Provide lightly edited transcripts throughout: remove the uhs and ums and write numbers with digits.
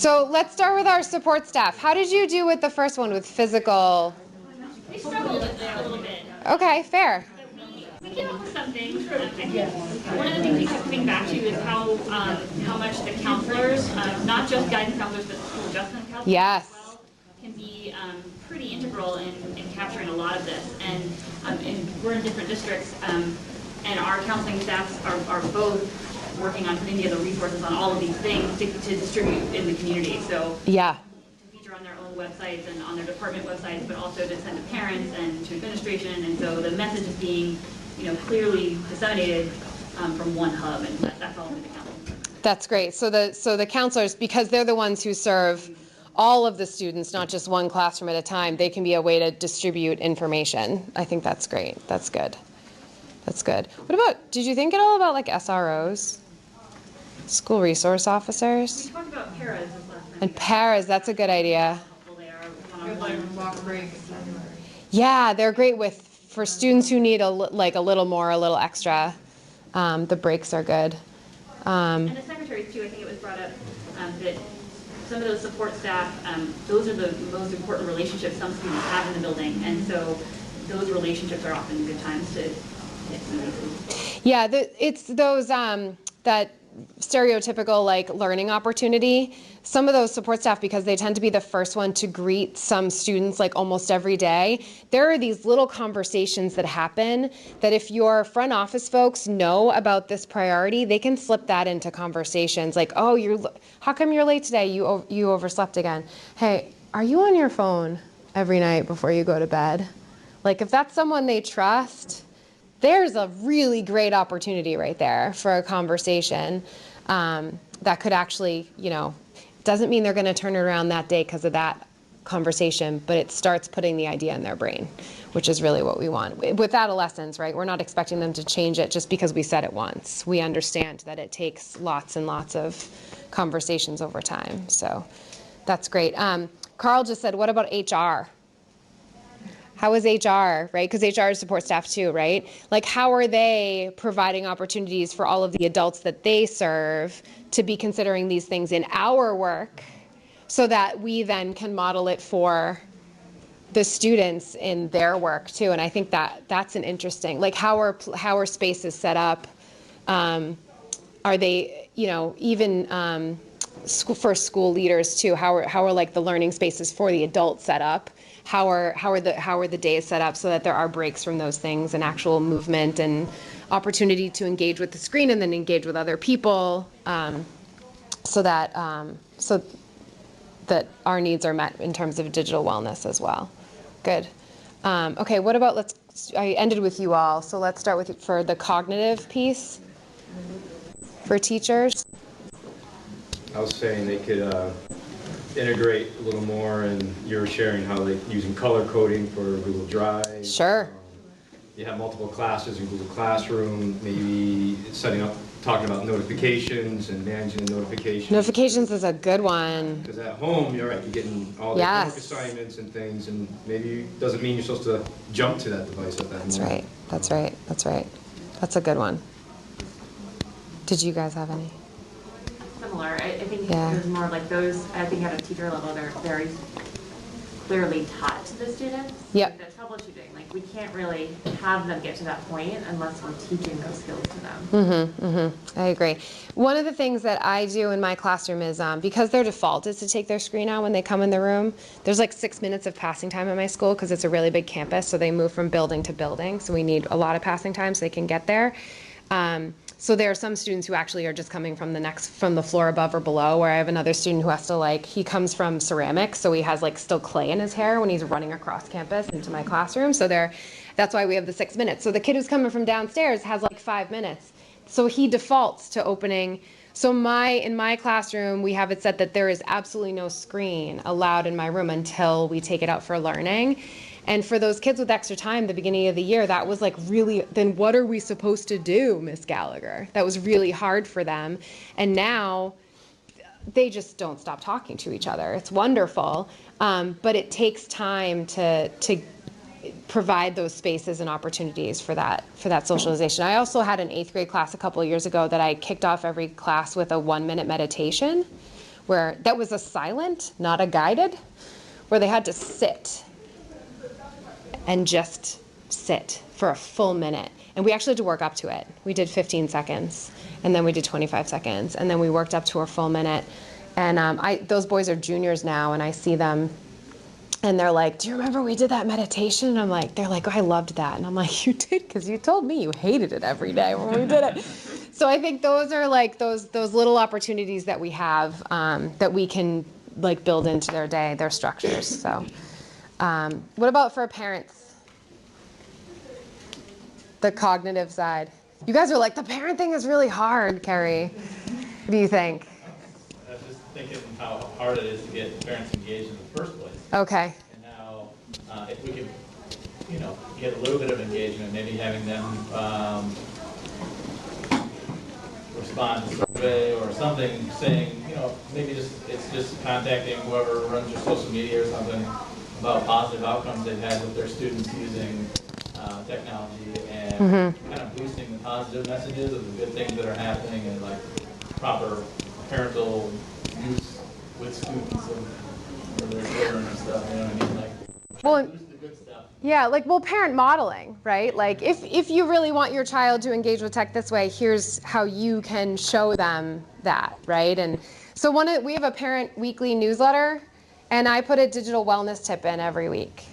So let's start with our support staff. How did you do with the first one with physical? We struggled with it a little bit. Okay, fair. We came up with some things. I think one of the things we kept coming back to is how much the counselors, not just guidance counselors, but school adjustment counselors Yes. as well, can be pretty integral in capturing a lot of this. And we're in different districts, and our counseling staffs are both working on putting together resources on all of these things to distribute in the community. So Yeah. to feature on their own websites and on their department websites, but also to send to parents and to administration. And so the message is being, clearly disseminated from one hub, and that's all in the council. That's great. So the counselors, because they're the ones who serve all of the students, not just one classroom at a time, they can be a way to distribute information. I think that's great. That's good. That's good. What about, did you think at all about like SROs? School resource officers? We talked about paras this last time. And paras, that's a good idea. They are one-on-one. Walk breaks. Yeah, they're great for students who need a little extra. The breaks are good. And the secretaries too, I think it was brought up that some of those support staff, those are the most important relationships some students have in the building. And so those relationships are often good times to get some of these. Yeah, it's those, that stereotypical like learning opportunity. Some of those support staff, because they tend to be the first one to greet some students like almost every day, there are these little conversations that happen that if your front office folks know about this priority, they can slip that into conversations like, oh, how come you're late today? You overslept again. Hey, are you on your phone every night before you go to bed? Like if that's someone they trust, there's a really great opportunity right there for a conversation that could actually, doesn't mean they're going to turn it around that day because of that conversation, but it starts putting the idea in their brain, which is really what we want. With adolescents, right, we're not expecting them to change it just because we said it once. We understand that it takes lots and lots of conversations over time. So that's great. Carl just said, what about HR? How is HR, right? Because HR is support staff too, right? Like how are they providing opportunities for all of the adults that they serve to be considering these things in our work so that we then can model it for the students in their work too? And I think that's an interesting, like how are spaces set up? Are they, even for school leaders too, how are like the learning spaces for the adults set up? How are the days set up so that there are breaks from those things and actual movement and opportunity to engage with the screen and then engage with other people, so that our needs are met in terms of digital wellness as well. Good. Okay, what about I ended with you all, so let's start with for the cognitive piece for teachers. I was saying they could integrate a little more, and you're sharing how like using color coding for Google Drive. Sure. You have multiple classes in Google Classroom, maybe talking about notifications and managing the notifications. Notifications is a good one. Because at home, you're getting all the homework assignments and things, and maybe it doesn't mean you're supposed to jump to that device at that moment. That's right. That's a good one. Did you guys have any? Similar. I think it was more like those, I think at a teacher level, they're very clearly taught to the students. Yep. Like the troubleshooting, like we can't really have them get to that point unless we're teaching those skills to them. I agree. One of the things that I do in my classroom is, because their default is to take their screen out when they come in the room, there's like 6 minutes of passing time at my school because it's a really big campus, so they move from building to building, so we need a lot of passing time so they can get there. So there are some students who actually are just coming from the floor above or below, where I have another student who has to he comes from ceramics, so he has still clay in his hair when he's running across campus into my classroom. So that's why we have the 6 minutes. So the kid who's coming from downstairs has 5 minutes. So he defaults to opening. So in my classroom, we have it set that there is absolutely no screen allowed in my room until we take it out for learning. And for those kids with extra time, the beginning of the year, that was really, then what are we supposed to do, Miss Gallagher? That was really hard for them. And now they just don't stop talking to each other. It's wonderful. But it takes time to provide those spaces and opportunities for that socialization. I also had an 8th grade class a couple of years ago that I kicked off every class with a 1-minute meditation, where that was a silent, not a guided, where they had to sit and just sit for a full minute. And we actually had to work up to it. We did 15 seconds, and then we did 25 seconds, and then we worked up to a full minute. And those boys are juniors now, and I see them, and they're like, do you remember we did that meditation? And I'm like, they're like, oh, I loved that. And I'm like, you did, because you told me you hated it every day when we did it. So I think those are like those little opportunities that we have that we can like build into their day, their structures. So what about for parents? The cognitive side. You guys are like, the parent thing is really hard, Kerry. What do you think? I was just thinking how hard it is to get parents engaged in the first place. Okay. And how if we could, get a little bit of engagement, maybe having them respond to a survey or something saying, maybe it's just contacting whoever runs your social media or something about positive outcomes they've had with their students using technology and kind of boosting the positive messages of the good things that are happening and like proper parental use with students of their children and stuff, you know what I mean? Like, Well, boost the good stuff. yeah, like, well, parent modeling, right? Like, if you really want your child to engage with tech this way, here's how you can show them that, right? And so we have a parent weekly newsletter, and I put a digital wellness tip in every week.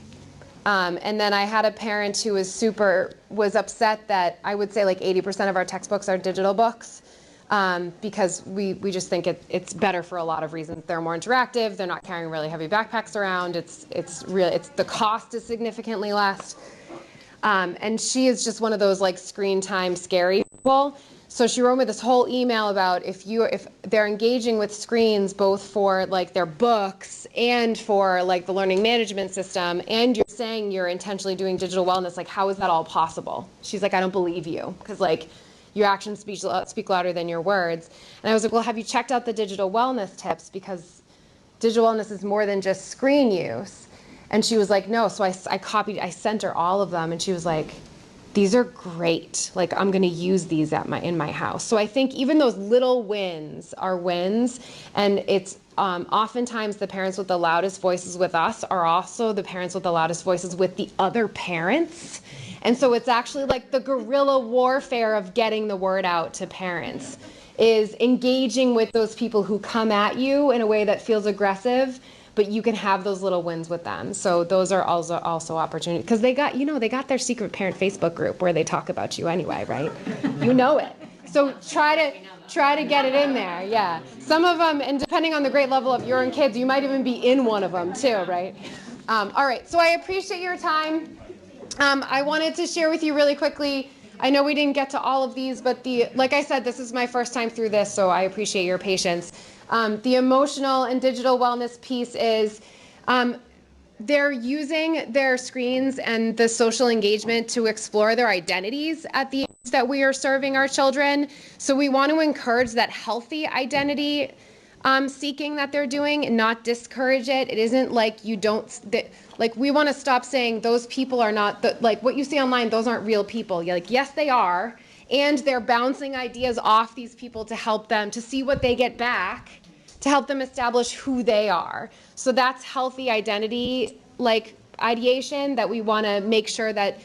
And then I had a parent who was upset that I would say like 80% of our textbooks are digital books. Because we just think it's better for a lot of reasons. They're more interactive. They're not carrying really heavy backpacks around. It's the cost is significantly less. And she is just one of those like screen time scary people. So she wrote me this whole email about if they're engaging with screens both for like their books and for like the learning management system, and you're saying you're intentionally doing digital wellness, like how is that all possible? She's like, I don't believe you, because like your actions speak louder than your words. And I was like, well, have you checked out the digital wellness tips? Because digital wellness is more than just screen use. And she was like, no. So I sent her all of them, and she was like, these are great. Like, I'm going to use these in my house. So I think even those little wins are wins. And it's oftentimes the parents with the loudest voices with us are also the parents with the loudest voices with the other parents. And so it's actually like the guerrilla warfare of getting the word out to parents is engaging with those people who come at you in a way that feels aggressive, but you can have those little wins with them. So those are also opportunities, because they got their secret parent Facebook group where they talk about you anyway, right? You know it. So try to get it in there. Yeah. Some of them, and depending on the grade level of your own kids, you might even be in one of them too, right? All right. So I appreciate your time. I wanted to share with you really quickly. I know we didn't get to all of these, but like I said, this is my first time through this, so I appreciate your patience. The emotional and digital wellness piece is they're using their screens and the social engagement to explore their identities at the age that we are serving our children. So we want to encourage that healthy identity seeking that they're doing and not discourage it. It isn't like we want to stop saying those people are not, like what you see online, those aren't real people. You're like, yes, they are. And they're bouncing ideas off these people to help them, to see what they get back, to help them establish who they are. So that's healthy identity, like ideation, that we want to make sure that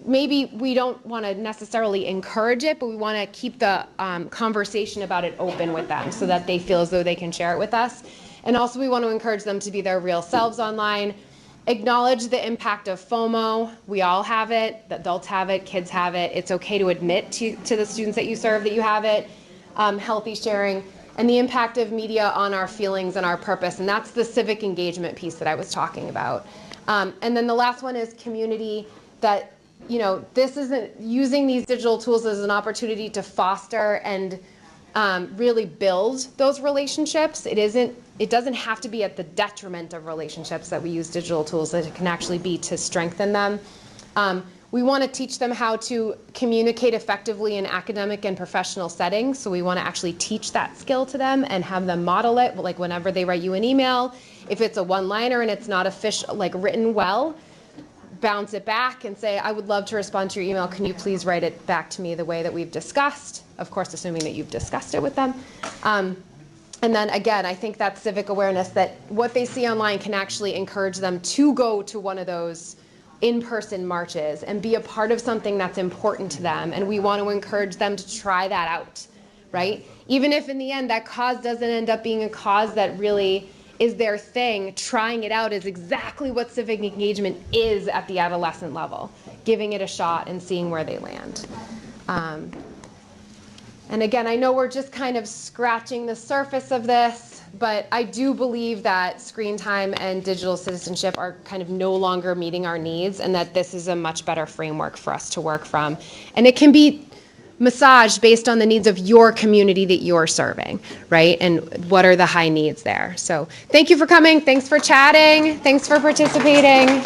maybe we don't want to necessarily encourage it, but we want to keep the conversation about it open with them so that they feel as though they can share it with us. And also we want to encourage them to be their real selves online. Acknowledge the impact of FOMO. We all have it. The adults have it. Kids have it. It's okay to admit to the students that you serve that you have it. Healthy sharing. And the impact of media on our feelings and our purpose. And that's the civic engagement piece that I was talking about. And then the last one is community. That, this isn't using these digital tools as an opportunity to foster and really build those relationships. It doesn't have to be at the detriment of relationships that we use digital tools. That it can actually be to strengthen them. We want to teach them how to communicate effectively in academic and professional settings. So we want to actually teach that skill to them and have them model it. Like whenever they write you an email, if it's a one-liner and it's not official, like written well, bounce it back and say, I would love to respond to your email. Can you please write it back to me the way that we've discussed? Of course, assuming that you've discussed it with them. And And then again, I think that civic awareness that what they see online can actually encourage them to go to one of those in-person marches and be a part of something that's important to them. And we want to encourage them to try that out, right? Even if in the end that cause doesn't end up being a cause that really is their thing, trying it out is exactly what civic engagement is at the adolescent level, giving it a shot and seeing where they land. And again, I know we're just kind of scratching the surface of this, but I do believe that screen time and digital citizenship are kind of no longer meeting our needs, and that this is a much better framework for us to work from. And it can be massaged based on the needs of your community that you're serving, right? And what are the high needs there? So thank you for coming. Thanks for chatting. Thanks for participating.